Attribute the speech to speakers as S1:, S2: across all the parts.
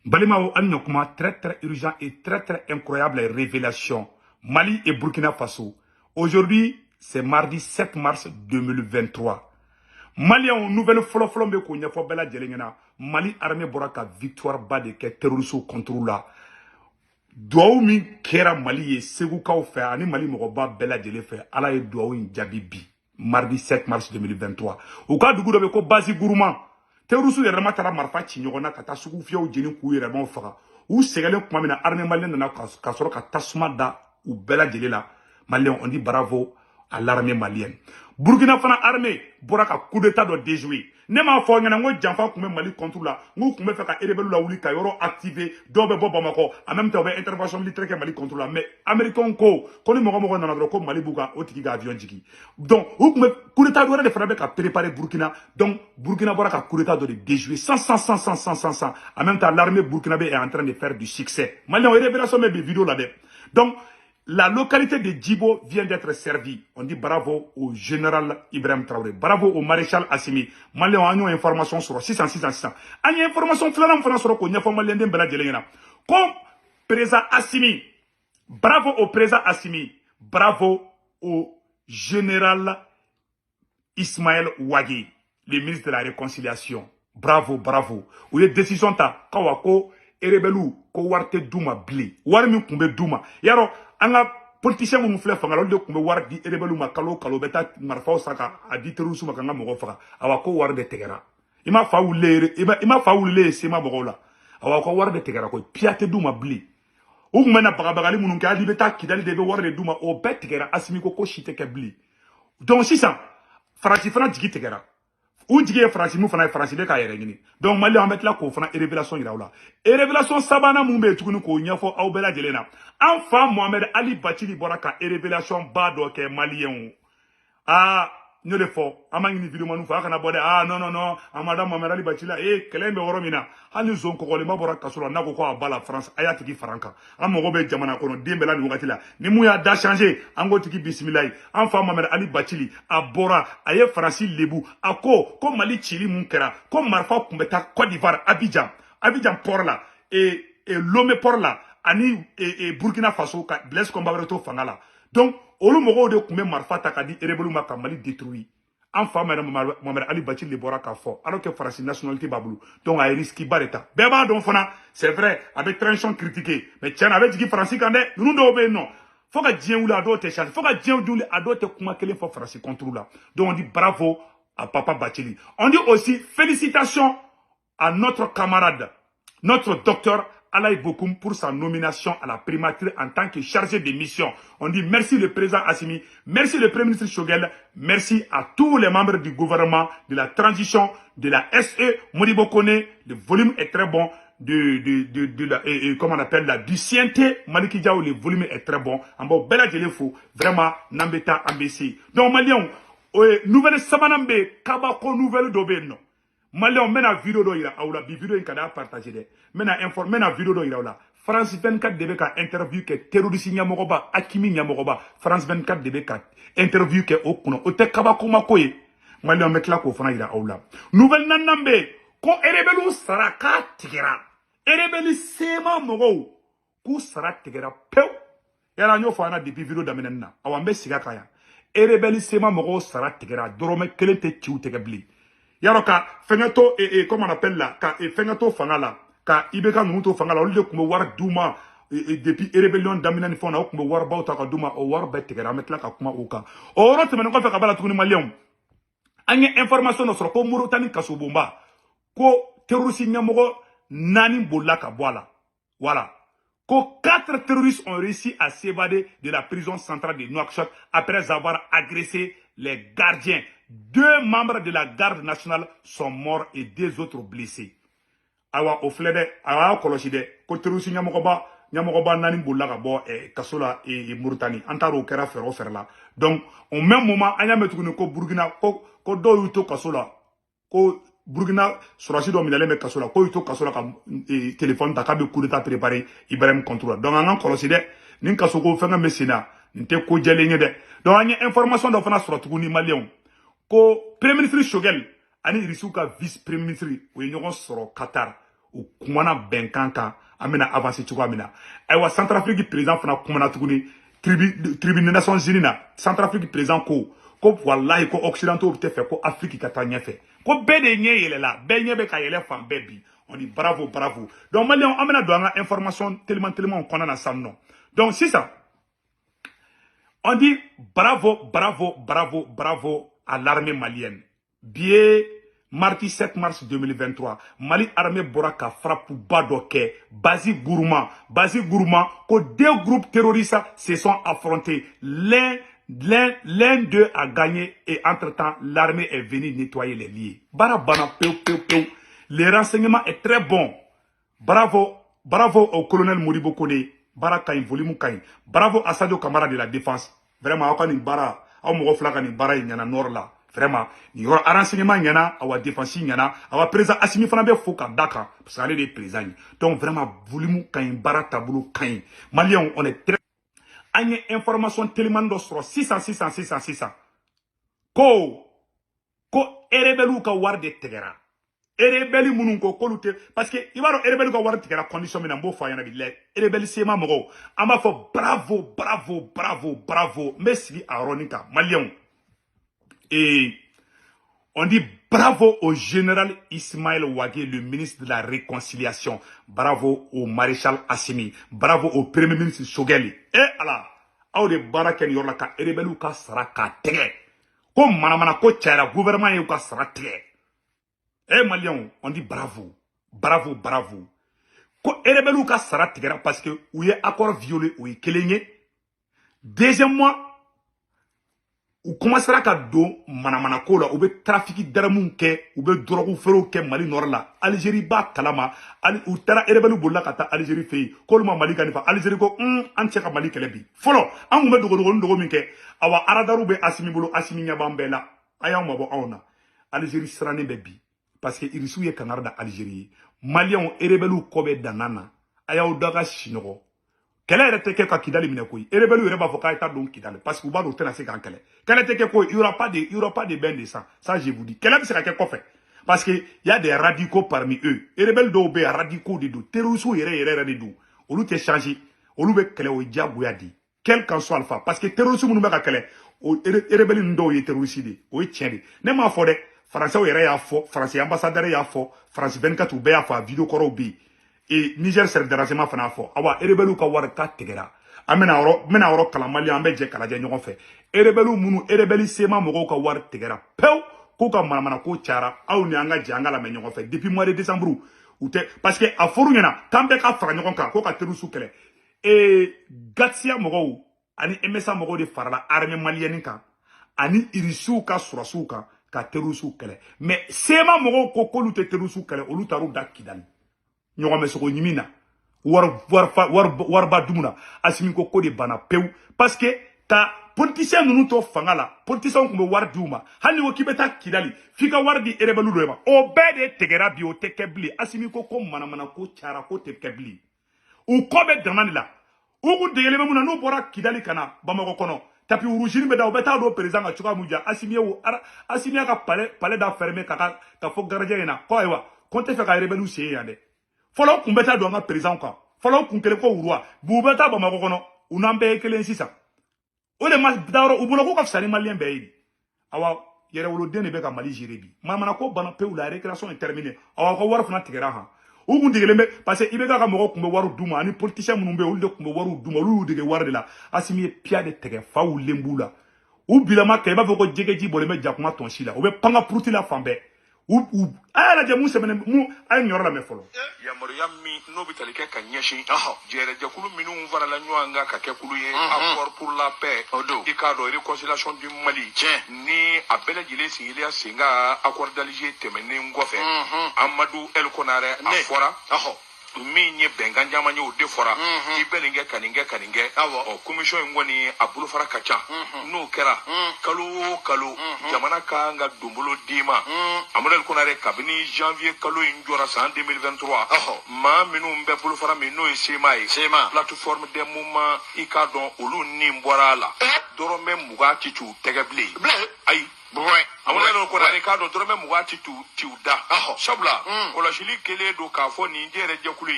S1: Balimao Anyokuma, très urgent et très incroyable révélation. Mali et Burkina Faso. Aujourd'hui, c'est mardi 7 mars 2023. Mali a une nouvelle flombe qu'on y a fait bella djelengena. Mali armée boraka victoire bas de terroristes contre la. Douaou min kera Mali et Segoukaou fait, ani Mali mogoba bella djele fait, ala et douaou in jabibi. Mardi 7 mars 2023. Au cas du goudou ko basi gourmand. Terroristes et rematara marfa chignona kata sugu fiyo jeni kouye remon faga. Ou segale kumamina armée malienne na kasoro ka tasuma da ou bella djele la. Malien on dit bravo à l'armée malienne. Burkina Faso armée boraka coup d'état de déjouer. Ne m'a fait ngana ngo janfa kume Mali contre la. Ngo kume fait ka rebelle la wuli ka yoro activer dobe bo Bamako. En même temps intervention militaire ke Mali contre la. Mais américain ko ni mogo na ko Mali buga otiki ga avion jigi. Donc ou kume coup d'état de frappe ka préparer Burkina. Donc Burkina boraka coup d'état de déjouer sans. En même temps l'armée burkinabé est en train de faire du succès. Mali on révélation mais vidéo là. Donc la localité de Djibo vient d'être servie. On dit bravo au général Ibrahim Traoré. Bravo au maréchal Assimi. Malais ont une information sur 600. Il y a une information sur qu'on y a fait Malien de Bela Djelengena. Comme président Assimi. Bravo au président Assimi. Bravo au général Ismaël Ouagui, le ministre de la Réconciliation. Bravo. Où les décisions ta kawako erebelu ko warte duma bli. Warmi kumbe duma. Yaro anga politicien mu fleur fanga lolde kumbe war di erebelu makalo beta marfa saka a di terusu makanga mogo faka awako war de tegera ima fa wulere sema bogola awako war de tegera ko piate duma bli u mena bagabagali mununke ali beta kidali de war de duma o bet tegera asimi ko shite ke bli donc 600 franci fana jigi tegera ou jigi franci mu fana franci de ka yere ngini donc mali en met la ko fana révélation iraula et révélation sabana mumbe tukunu ko nyafo aw bela jelena enfin Mohamed Ali Bachili boraka et révélation bado ke malien ah ne le fo amangini vidéo manu fa kana bode ah non amada Mohamed Ali Bachila kelembe woromina hali zon ko le mabora kasura nako ko abala France ayatiki franka amogo be jamana kono dembela ni wakati la ni muya da changer ango tiki bismillah enfin Mohamed Ali Bachili abora aye France lebu ako ko Mali chili munkera ko marfa kumbeta Côte d'Ivoire Abidjan port là et Lomé port là ani Burkina Faso ka Blaise Compaoré to fangala donc olu mogo de kumbe marfa ta ka di rebelu ma ka Mali détruit enfin Mohamed Ali Bachili le bora ka fort alors que France nationalité babulu donc a risque bareta beba donc fana c'est vrai avec transition critiqué mais tiens avec qui France kande nous do be non faut que dien ou ado te charge faut que dien ou ado te kuma kelen fo France contre là donc on dit bravo à papa Bachili on dit aussi félicitations à notre camarade notre docteur Alaï Bokoum pour sa nomination à la primature en tant que chargé de mission. On dit merci le président Assimi, merci le premier ministre Choguel, merci à tous les membres du gouvernement, de la transition, de la SE, Modibo Kone, le volume est très bon, comment on appelle là, du CNT, Maliki Diaw, le volume est très bon. En bon, bella djelefo, vraiment, nambeta ambessi. Donc, Malion, nouvelle sabanambe, kabako nouvelle dobe non. Malien mena vidéo do ira aula bi vidéo kada partager de mena vidéo do ira aula France 24 debe ka interview ke terroriste nyamogoba akimi nyamogoba France 24 debe ka interview ke okuno o te kaba kuma koye Malien metla ko fana ira aula nouvelle nanambe ko erebelu saraka tigera erebeli sema mogo ku saraka tigera pew yara nyo fana depuis vidéo da menena awambe siga kaya erebeli sema mogo saraka tigera dorome kelente chiu tegebli Yaroka, Fengato comment on appelle là, Fengato Fangala, Ibeka Nuto Fangala, au lieu de war Douma, depuis Rebellion Daminan Fona, ou war Bauta Douma, ou war Betegera, mettre la Kakuma Oka. Or, tu me n'as pas Kabala Touni Malion. Anye information sur ko Mauritanie Kasubomba, ko terroriste Nyamoro, Nani Bolaka Boala. Voilà. Que 4 terroristes ont réussi à s'évader de la prison centrale de Nouakchott après avoir agressé les gardiens. 2 membres de la garde nationale sont morts et 2 autres blessés. Awa oflede, awa koloside, ko terroristes nyamokoba nani boulaka bo kasola et Mauritanie. Antaro kera faire là. Donc, au même moment, anya metukuni ko Burkina, ko do yuto kasola, ko Burkina surasi do minale me kasola ko ito kasola ka téléphone ta ka be coup d'état préparé Ibrahim contrôle donc an koloside nin kasoko fenga mesina nte ko jelenye de donc anya information do fana suratuguni malien ko premier ministre Choguel ani Risuka vice premier ministre o ñogon soro Qatar u kumana bɛnkan kan an bɛna avancer cogoya min na ayiwa Centrafrique président fana kumana tuguni tribune des Nations Unies na Centrafrique président ko wallahi ko occidentaux tɛ fɛ ko Afrique ka taa ɲɛfɛ ko bɛɛ de ɲɛ yɛlɛla bɛɛ ɲɛ bɛ ka yɛlɛ fan bɛɛ bi on dit bravo donc malien an bɛna don an ka information tellement kɔnɔna na sisan nɔ donc sisan on dit bravo à l'armée malienne. Bien, mardi 7 mars 2023, Mali armée bora ka frappe badoke, Bazi Gourma, que deux groupes terroristes se sont affrontés. L'un d'eux a gagné et entre-temps, l'armée est venue nettoyer les lieux. Barabana, les renseignements est très bon. Bravo au colonel Moribo Kone. Baraka in volume kain. Bravo à Sadio Kamara de la défense. Vraiment, on bara, on mo flaka ni bara nyana nord là. Vraiment, ni renseignement nyana, awa défense nyana, awa président Assimi fana be foka daka parce qu'elle est des présidents. Donc vraiment volume kain bara tableau kain. Malien on est très anye information tellement d'ostro 600. Ko erebelu ka war de tegera. Erebeli mununko kolute parce que il va erebeli ko war tigera condition mina mbo fa yana bille erebeli sema mogo ama fo bravo merci à Ronika Malien et on dit bravo au général Ismaël Ouagé, le ministre de la réconciliation, bravo au maréchal Assimi, bravo au premier ministre Shogeli et ala aw de baraken yorla ka erebelu ka saraka tege ko manamana ko tiara gouvernement yu ka saraka tege. Eh Maliens, on dit bravo. Ko erebelu ka sara tigera parce que ou ye accord violé ou ye kelenye. Deuxièmement, ou commencera ka do manamana ko la ou be trafic d'armes ke ou be drogue fero ke Mali nord la. Algérie ba kalama ou tara erebelu bolla ka ta Algérie fei. Ko ma Mali kanifa Algérie ko an ka Mali kelebi. Folo, an be dogo min ke awa aradaru be Assimi bolo Assimi nyabambela. Aya mabo awna. Algérie srane be bi. Parce que Irisu ye kangar da Algérie. Maliens erebelu kobe danana. Ayaw daga shinogo. Kele erete ke ka kidali minekoi. Erebelu ereba foka eta don kidali. Parce que uba do tena se kan kele. Kele teke ko, il y aura pas de bain de sang. Ça je vous dis. Kele se ka ke kofe. Parce que y a des radicaux parmi eux. Erebelu do be radicaux de do. Terusu yere de do. Olu te changer. Olu be kele o diagoya di. Quel qu'en soit alpha. Parce que terusu munu be ka kele. Erebelu ndo ye terusi de. O ye tiende. Ne ma fo de. Français y'a y'a fo, français ambassadeur y'a fo, France 24 ou béa fa vidéo koro bi. Et Niger ser de renseignement fana fo. Awa erebelu ka war ka tegera. Amena oro kala Mali ambe je kala je ñogon fe. Erebelu munu erebeli sema mogo ka war tegera. Pew ko ka manamana ko tiara aw ni anga janga la me ñogon fe depuis mois de décembre ou te parce que a foru ñana kambe ka fara ñogon ka ko ka teru su kele. Et Gatsia mogo ani MSA mogo de farala armée malienne kan. Ani irisu ka surasu kan. Ka terusu kele mais sema mogo ko kolu te terusu kele olu taru da kidali nyogo mesoko nyimina war ba dumuna Assimi ko de bana pew parce que ta politicien nunu to fangala politicien ko war duma hali wo kibeta kidali fika war di erebelu do o bede tegera bi o tekebli Assimi ko manamana ko tiara ko tekebli u ko be damani la u ku degele memuna no bora kidali kana bamako kono tapi urujini be da o beta do président ka chuka muja Assimi ka palais da fermer ka fo gardien na ko aywa konte fe ka rebelu se yande folo kun beta do nga président ka folo kun kele ko urwa bu beta ba mako kono unambe kelen sisa o le mas dawro ubulo ko ka fsani malien be yi awa yere wolo dene be ka Mali jirebi mamana ko bana pe la récréation est terminée awa ko war fana tigera ha ou vous dites parce que il ka mogo kumbe waru duma ani politicien munun be olu de kumbe waru duma olu de war de la Assimi pia de tege fa ou lembula ou bilama ke ba foko jegeji boleme jakuma tonsi la ou be panga pruti la fambe ou ala jamu semene mu ay nyoro la me folo
S2: ya Mariami no bitali ke kanyeshi jere jakulu minu vara la nyanga ka ke kulu ye accord pour la paix ikado réconciliation du Mali ni abele jile singilia singa accord d'Alger temene ngofe Amadou El Konare afora minye benganjama nyo de fora ibelinge kaninge o commission ngoni abulu fara kacha no kera kalu jamana ka nga dumbulo dima amodel konare kabini janvier kalu injora san 2023 ma minu mbe bulu fara mino sema plateforme de mouvement ikadon olu ni mbora la dorome muga kichu tegeble ay amuna ko na ka do dorome mu wati tu da shabla ko la shili kele do ka fo ni jere jakulu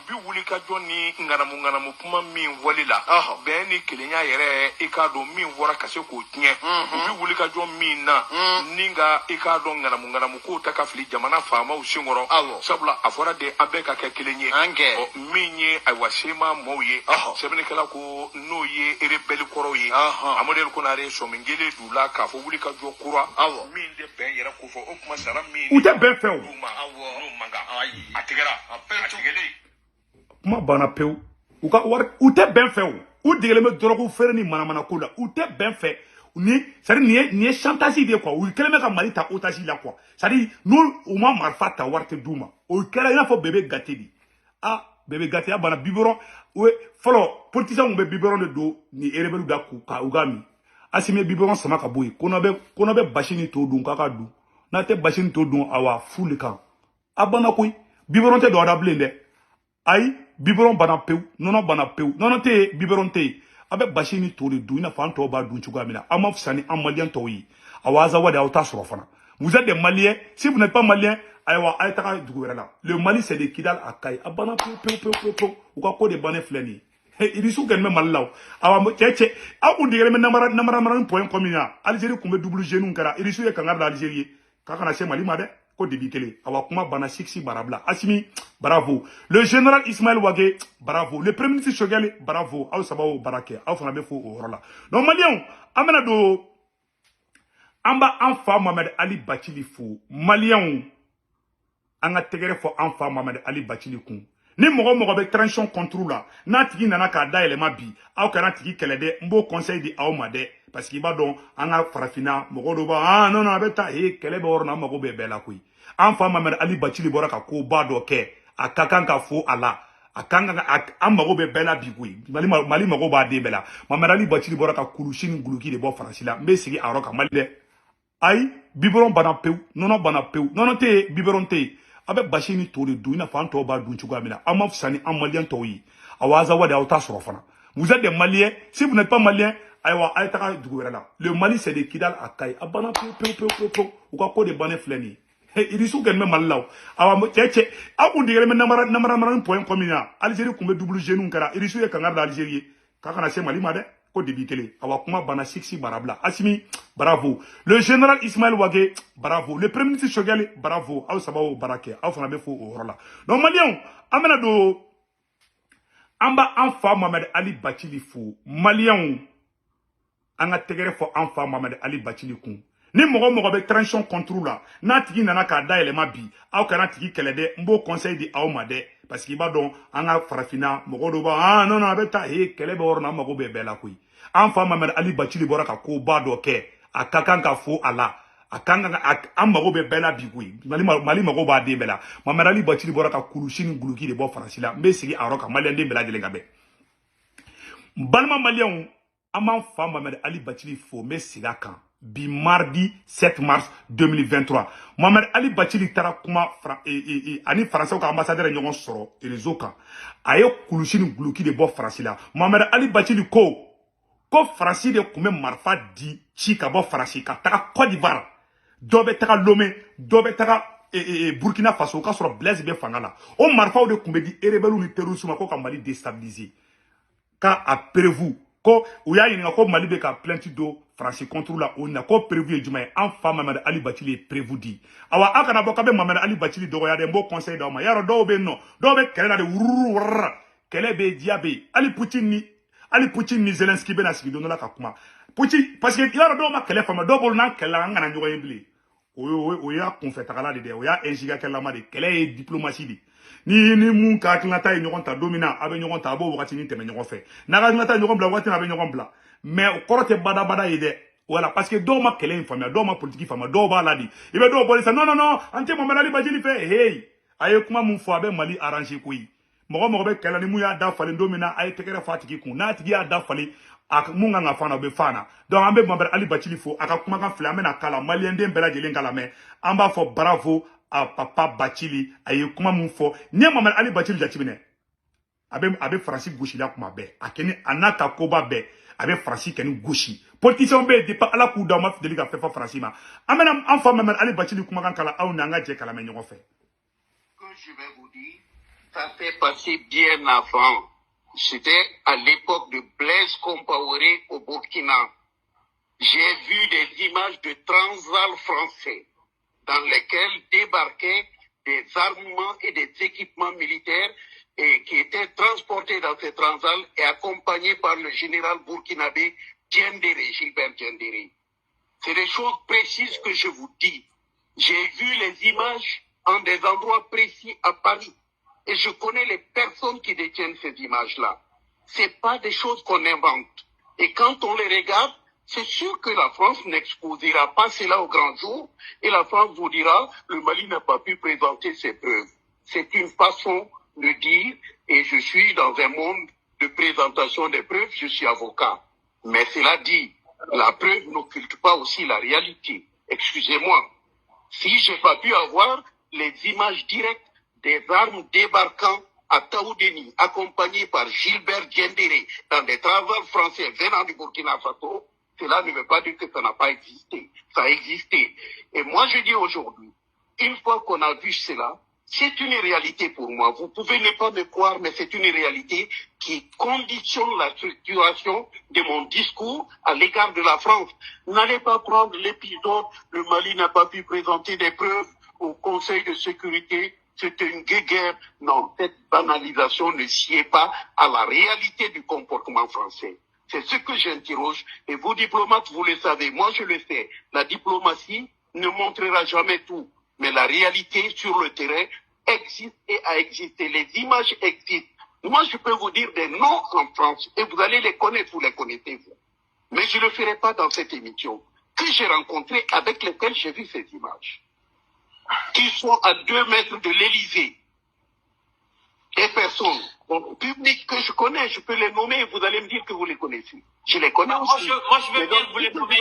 S2: bi wuli ka joni ngana mu kuma min walila be ni kele nya yere e ka do min wora ka se ko tinye bi wuli ka jon min na ninga e ka do ngana mu ko ta ka fili jamana fama usingoro shabla afora de abe ka ke kele nye minye ay wasema moye sebene kala ko no ye rebel koro ye amodel ko na re so mingele dula ka fo wuli ka jo kura min de ben yera ko fo o kuma sara min
S1: u te ben fɛ o
S2: manga a tigɛra
S1: kuma banna pewu u ka wari u tɛ bɛn fɛ o u degelen bɛ dɔrɔgu feere ni manamana ko la u tɛ bɛn fɛ ni c'est à dire nin ye chantage de ye quoi u kɛlen bɛ ka Mali ta otage la quoi c'est à dire n'u u ma marifa ta wari tɛ d'u ma o kɛra i n'a fɔ bébé gâté de bébé gâté a banna biberon fɔlɔ politicien mun bɛ biberon de don ni rebelle da u ka min Asime biberon sama ka boyi kono be basi ni to dun kaka du na te basi ni to dun awa fuli kan abana koy biberon te do ada blende ay biberon bana pew nono te biberon te abe basi ni to du ina fan to ba dun chuga mina ama fsani am malien to yi awaza wada auta sorofana vous êtes des maliens si vous n'êtes pas malien aywa ay taka dugu là le Mali c'est des kidal akay abana pew ou ka ko de bane fleni irisu gen me malaw awa cheche awu digere me namara point commun Algérie kumbe double genou kara irisu ye kangar da Algérie kaka na se Mali made ko debi kele awa kuma bana siksi barabla Asimi bravo le général Ismaël Wage bravo le premier ministre Shogeli bravo aw sabaw barake aw fana be fo o rola no malien amena do amba anfa Mohamed Ali Bathily fo malien anga tegere fo anfa Mohamed Ali Bathily kun ni mogo be transition contre la na tigi nana ka da elema bi aw kana tigi kelede mbo conseil di aw made parce qu'il ba don anga farafina mogo do ba non abeta kelebe orna mogo be bela kuy anfa Mohamed Ali Bathily bora ka ko ba do ke akakan ka fo ala akanga am mogo be bela bi kuy mali mogo ba de bela Mohamed Ali Bathily bora ka kulushin guluki de bo farasila mbe sigi aroka mali de ay biberon bana pew nono te biberon te abe basi ni to du ina fan to ba dun chuga mina ama fsani am malien to yi awaza wada auta sorofana vous êtes des maliens si vous n'êtes pas malien aywa ay taka dugu là le Mali c'est des kidal akay abana pew ou ka ko de bane fleni irisu gen me malaw awa cheche awu digere me namara point commun Algérie kumbe double genou kara irisu ye kangar da Algérie kaka na se Mali made ko debi kele awa kuma bana siksi barabla Asimi bravo le général Ismaël Wage bravo le premier ministre Shogeli bravo aw sabaw barake aw fana be fo o rola no malien amena do amba anfa Mohamed Ali Bathily fo malien anga tegere fo anfa Mohamed Ali Bathily kun ni mogo be transition contre la na tigi nana ka da elema bi aw kana tigi kelede mbo conseil di aw made parce qu'il ba don anga farafina mogo do ba non abeta kelebe orna mogo be bela kuy anfa Mohamed Ali Bathily bora ka ko ba do ke akakan ka fo ala akanga am mago be bela bi kuy mali mago ba de bela Mohamed Ali Bathily bora ka kulushin guluki de bo farasila mbe sigi aroka malien de bela de lengabe balma malien amman fa Mohamed Ali Bathily fo mbe siga kan bi mardi 7 mars 2023 Mohamed Ali Bathily tara kuma ani français ka ambassadeur ñogon soro réseau kan aye kulushin guluki de bo farasila Mohamed Ali Bathily ko Franci de kume marfa di ci ka bo Franci ka taga Côte d'Ivoire dobe taga Lomé dobe taga Burkina Faso ka soro Blaise be fangala o marfa de kume di rebelu ni terrorisme ko ka Mali déstabiliser ka a prévu ko u ya yinga ko Mali be ka plainte do Franci contre la on ko prévu juma en femme Mohamed Ali Bathily prévu di awa akana bo ka be Mohamed Ali Bathily do ya de mbo conseil do ma yaro do be no do be kele na de wururu kele be diabe Ali Poutine ni Zelensky bena sigi donola ka kuma Poutine parce que il a do ma kele fama do bol nan kele ngana nyogo yembli o ya confetala de o ya enjiga kele ma de kele diplomatie di ni mun ka klata e nyogon ta domina abe nyogon ta bo wakati ni teme nyogon fe na ga klata nyogon bla wakati na be nyogon bla mais o korote bada ide voilà parce que do ma kele infamia do ma politique fama do ba la di ibe do bol sa non ante Mohamed Ali Bathily fe hey aye kuma mun fo abe Mali arranger koyi mogo be kala ni mu ya da fali domina ay tekere fatiki kun na tigi ya da fali ak munga nga fana be fana donc ambe Mohamed Ali Bathily fo aka kuma kan fla mena kala malien den bela jelen kala me amba fo bravo a papa Bathily ay kuma mun fo ni Mohamed Ali Bathily jatibine abe Franci Gouchila kuma be akeni anaka koba be avec Francis qui nous gauchi politicien be de pas ala coup d'ama fidèle ka fait Francis ma amena enfant même ali bati ni kuma kan kala aw na nga je kala men fait
S3: que je vais vous dire, ça s'est passé bien avant. C'était à l'époque de Blaise Compaoré au Burkina. J'ai vu des images de Transvaal français dans lesquels débarquaient des armements et des équipements militaires et qui étaient transportés dans ces Transvaal et accompagnés par le général burkinabé Diendéré, Gilbert Diendéré. C'est des choses précises que je vous dis. J'ai vu les images en des endroits précis à Paris. Et je connais les personnes qui détiennent ces images-là. C'est pas des choses qu'on invente. Et quand on les regarde, c'est sûr que la France n'exposera pas cela au grand jour. Et la France vous dira, le Mali n'a pas pu présenter ses preuves. C'est une façon de dire, et je suis dans un monde de présentation des preuves, je suis avocat. Mais cela dit, la preuve n'occulte pas aussi la réalité. Excusez-moi. Si j'ai pas pu avoir les images directes des armes débarquant à Taoudéni, accompagnées par Gilbert Diendéré, dans des Transvaal français venant du Burkina Faso, cela ne veut pas dire que ça n'a pas existé. Ça a existé. Et moi, je dis aujourd'hui, une fois qu'on a vu cela, c'est une réalité pour moi. Vous pouvez ne pas me croire, mais c'est une réalité qui conditionne la structuration de mon discours à l'égard de la France. N'allez pas prendre l'épisode, le Mali n'a pas pu présenter des preuves au Conseil de sécurité, c'était une guéguerre. Non, cette banalisation ne sied pas à la réalité du comportement français. C'est ce que j'interroge. Et vous, diplomates, vous le savez, moi je le sais. La diplomatie ne montrera jamais tout. Mais la réalité sur le terrain existe et a existé. Les images existent. Moi, je peux vous dire des noms en France et vous allez les connaître, vous les connaissez, vous. Mais je ne le ferai pas dans cette émission. Que j'ai rencontré, avec lesquels j'ai vu ces images. Qui sont à 2 mètres de l'Élysée. Des personnes, publiques que je connais, je peux les nommer et vous allez me dire que vous les connaissez. Je les connais aussi.
S4: Moi, je veux bien vous les nommer.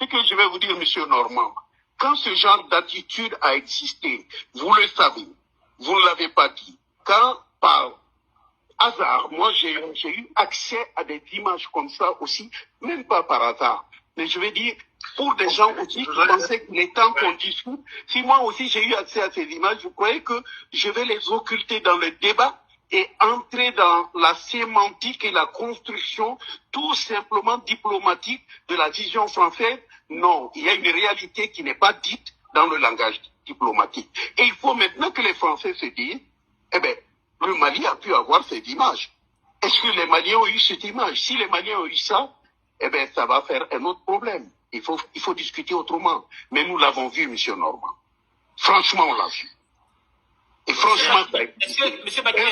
S3: Ce que je vais vous dire, monsieur Normand, quand ce genre d'attitude a existé, vous le savez, vous ne l'avez pas dit. Quand, par hasard, moi j'ai eu accès à des images comme ça aussi, même pas par hasard, mais je vais dire, pour des gens aussi qui pensaient qu'il est temps qu'on discute, si moi aussi j'ai eu accès à ces images, vous croyez que je vais les occulter dans le débat et entrer dans la sémantique et la construction tout simplement diplomatique de la vision française? Non, il y a une réalité qui n'est pas dite dans le langage diplomatique. Et il faut maintenant que les Français se disent, eh bien, le Mali a pu avoir cette image. Est-ce que les Maliens ont eu cette image? Si les Maliens ont eu ça, eh bien, ça va faire un autre problème. Il faut discuter autrement. Mais nous l'avons vu, monsieur Normand. Franchement, on l'a vu. Et franchement,
S4: Monsieur Bakile,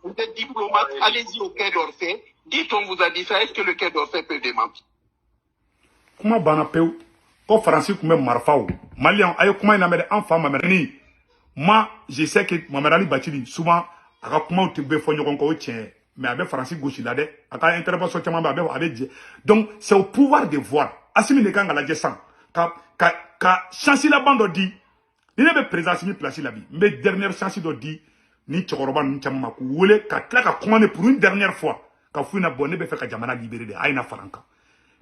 S3: vous êtes diplomate, allez-y au Quai d'Orsay. Dites on vous a dit ça, est-ce que le Quai d'Orsay peut démentir?
S1: Comment banapeu ko Francis kuma marfao malien ayo kuma ina mede enfant mamerani moi je sais que mamerani batili souvent aka kuma te be fo nyokon ko tien mais avec Francis gauche là de aka intervention tellement avec Dieu. Donc c'est au pouvoir de voir asimi ne kanga la jesan ka chance la bande dit ni ne be présent simi place la bi mais dernière chance do dit ni chokoroba ni chamma ku wole ka tla ka commande pour une dernière fois ka funa bonne be fait ka jamana libéré de aina franca.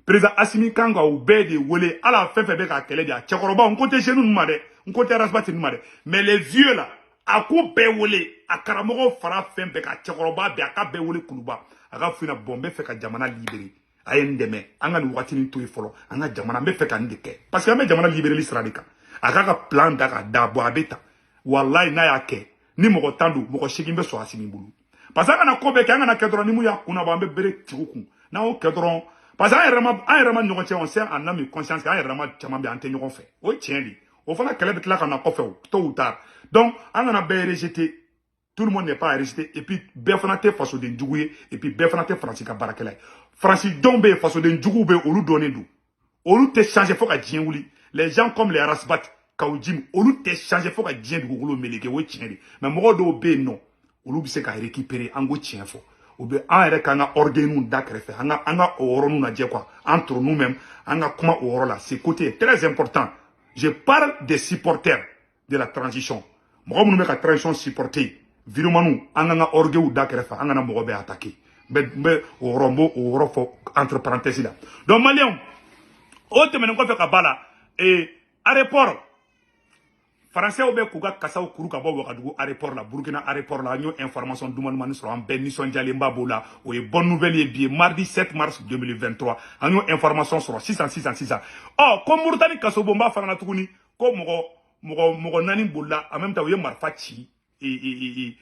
S1: Président Assimi Kanga ou Bede Wole à la fin fait avec la dia Tchekoroba on côté chez nous made on côté Rasbati nous made mais les vieux là à coup Be Wole à Karamoro fara fin be ka Tchekoroba be aka Be Wole Kuluba aka fina bombe fait ka jamana libéré ayendeme anga ni watini to ifolo anga jamana be fait ka ndeke parce que ame jamana libéré l'Israélika aka ka plan daka dabo abeta wallahi na yake ni moko tandu moko shikimbe so Assimi bulu parce que na kobe ka anga na kedro ni mu ya kuna ba bere tikuku na o kedro parce que on sait en âme et conscience qu'il y a vraiment tellement bien entendu fait. Oui, tiens, au fond, la calèbre là qu'on a fait tôt ou tard. Donc, on a bien rejeté. Tout le monde n'est pas rejeté. Et puis, Befanate face au Djougoué. Et puis, Befanate Francis Barakela. Francis Dombe face au Djougoué, au loup donné d'où. Au loup te changer, faut qu'à Djingouli. Les gens comme les Rasbat, Kaoudjim, au loup te changer, faut qu'à Djingoulou, Meleke, oui, tiens. Mais moi, d'où bé, non. Au loup, c'est qu'à récupérer, en go, tiens, faut. Ou bien en rekanga organu d'akrefe anga oronu na quoi entre nous-mêmes anga kuma oro là ce côté est très important. Je parle des supporters de la transition. Moi nous me la transition supporter virumanu anga orgeu d'akrefe anga na mogobe attaquer be o rombo o rofo entre parenthèses là. Donc malien o temene ko fe ka bala et aéroport français o be kuga kasaw kuru ka bo Wagadugu aéroport la Burkina aéroport la ñu information dumani sur en ben mission jalemba bola o e bonne nouvelle et bien mardi 7 mars 2023 ñu information sur 600 oh comme Mauritanie kaso bomba fana tuguni ko mogo nani bola en même temps o ye marfa ci et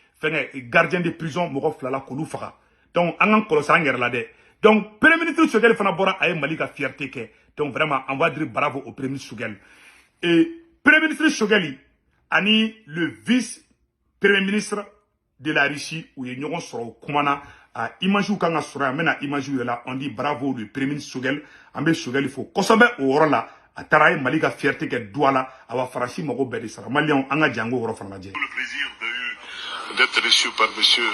S1: gardien de prison mogo flala kolu faga donc an kolosa ngere la de donc premier ministre Sogel fana bora ay Mali ka fierté ke donc vraiment on va dire bravo au premier ministre Sogel et premier ministre Sogeli ani le vice-premier ministre de la Russie où il y a soro kumana a image ou kanga soro amena image là on dit bravo le premier ministre Sogel ambe Sogel il faut kosobe o la ataraye Mali ka fierté ke douala awa faransi mago bedi sara malien anga jango woro fana je.
S5: Le plaisir d'être reçu par monsieur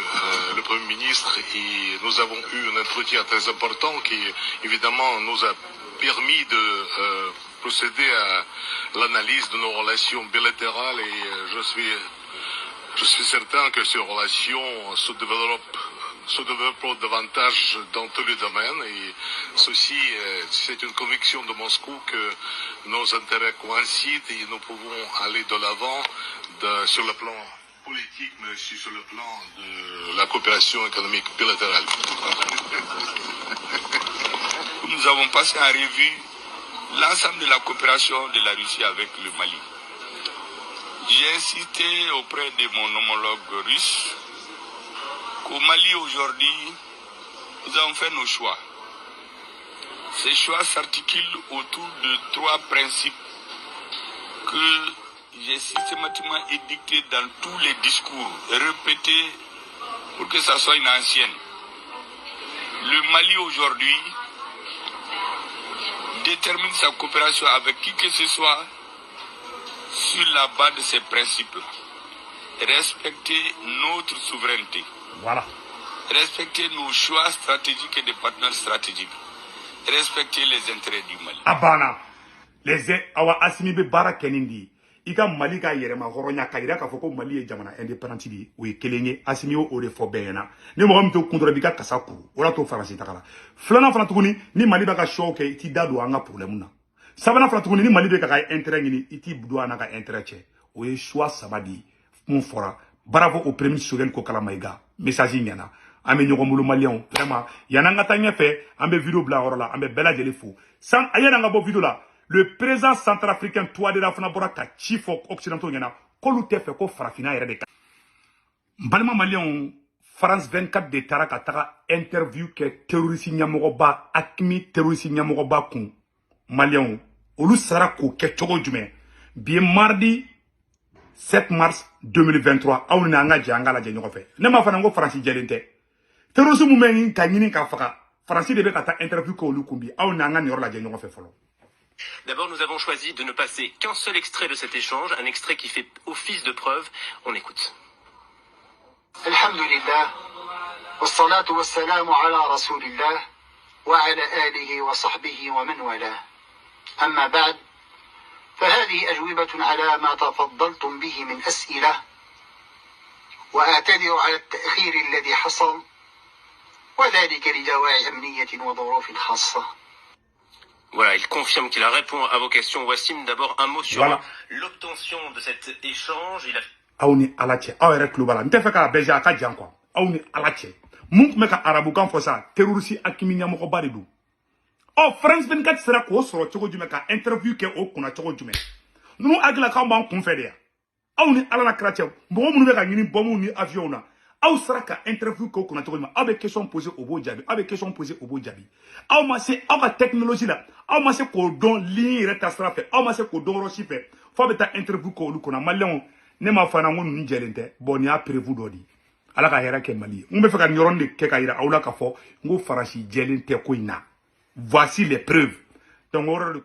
S5: le Premier ministre et nous avons eu un entretien très important qui évidemment nous a permis de procéder à l'analyse de nos relations bilatérales et je suis certain que ces relations se développeront davantage dans tous les domaines et ceci c'est une conviction de Moscou que nos intérêts coïncident et nous pouvons aller de l'avant sur le plan politique mais aussi sur le plan de la coopération économique bilatérale.
S2: Nous avons passé en revue l'ensemble de la coopération de la Russie avec le Mali. J'ai insisté auprès de mon homologue russe qu'au Mali aujourd'hui, nous avons fait nos choix. Ces choix s'articulent autour de 3 principes que j'ai systématiquement édictés dans tous les discours, répétés pour que ça soit une ancienne. Le Mali aujourd'hui détermine sa coopération avec qui que ce soit sur la base de ces principes. Respecter notre souveraineté.
S1: Voilà.
S2: Respecter nos choix stratégiques et des partenaires stratégiques. Respecter les intérêts du Mali.
S1: Abana. Les awa asimi be bara kenindi. Ika Mali ka yerema horonya ka ira ka foko Mali e jamana indépendant di o e kelenye asimi o de fo bena. Ni mo gamto kundro bika kasaku. Ora to farasi takala. Flana fana tuguni ni Mali ba ka show ke ti dadu anga problème na. Sabana fana tuguni ni Mali be ka intérêt ngini iti budu anaka intérêt che. O e choix sabadi mon fora. Bravo au premier Sogel ko kala maiga. Message nyana. Ame nyogo mulu malien vraiment yananga tanya fe ambe vidéo bla horola ambe bela jeli fou. Sans ayana nga bo vidéo là. Le président centrafricain toi de la fana bora ka chief occidentaux nyana kolu te fe ko farafina yere de ka. Mbalma malien France 24 de taraka taka interview ke terroriste nyamogo ba akmi terroriste nyamogo ba kun malien olu sara ko ke chogo jume bien mardi 7 mars 2023 awna nga jangala je nyoko fe ne ma fana ngo France jelente terrorisme mu men ka nyini ka faka France de be ka ta interview ko lu kumbi awna nga nyoro la je nyoko fe folo.
S6: D'abord, nous avons choisi de ne passer qu'un seul extrait de cet échange, un extrait qui fait office de preuve. On écoute.
S7: Alhamdulillah, wassalatu wassalamu ala rasulillah, wa ala alihi wa sahbihi wa man wala. Amma ba'd, فهذه أجوبة على ما تفضلتم به من أسئلة وأعتذر على التأخير الذي حصل وذلك لدواعي أمنية وظروف خاصة.
S6: Voilà, il confirme qu'il répond à vos questions. Wassim, d'abord un mot sur l'obtention de cet échange. Il a...
S1: Aouni alache, awere klubala. Nte feka beja ka jankwa. Aouni alache. Munk meka arabu kan fosa terrorisi akimi nyamoko baridu. Oh, France 24 sera ko soro chogo jume ka interview ke o kuna chogo jume. Nunu agla ka mba konfede ya. Aouni ala na krache. Mbo munu beka ngini bomu ni avion na. Aou saraka interview ko kuna chogo jume. Abe question posée au beau jabi. Abe question posée au beau jabi. Aou ma se aou technologie la. Aou ma se ko don ligne retastra fait. Aou ma se ko don rochi fait. Faut beta interview ko lu kuna malon ne ma fana ngonu njelente. Bon ya prévu dodi. Ala ka hera ke Mali. Ngbe feka nyoronde ke ka ira aula ka fo ngo farasi jelente ko ina. Voici les preuves. Donc, on le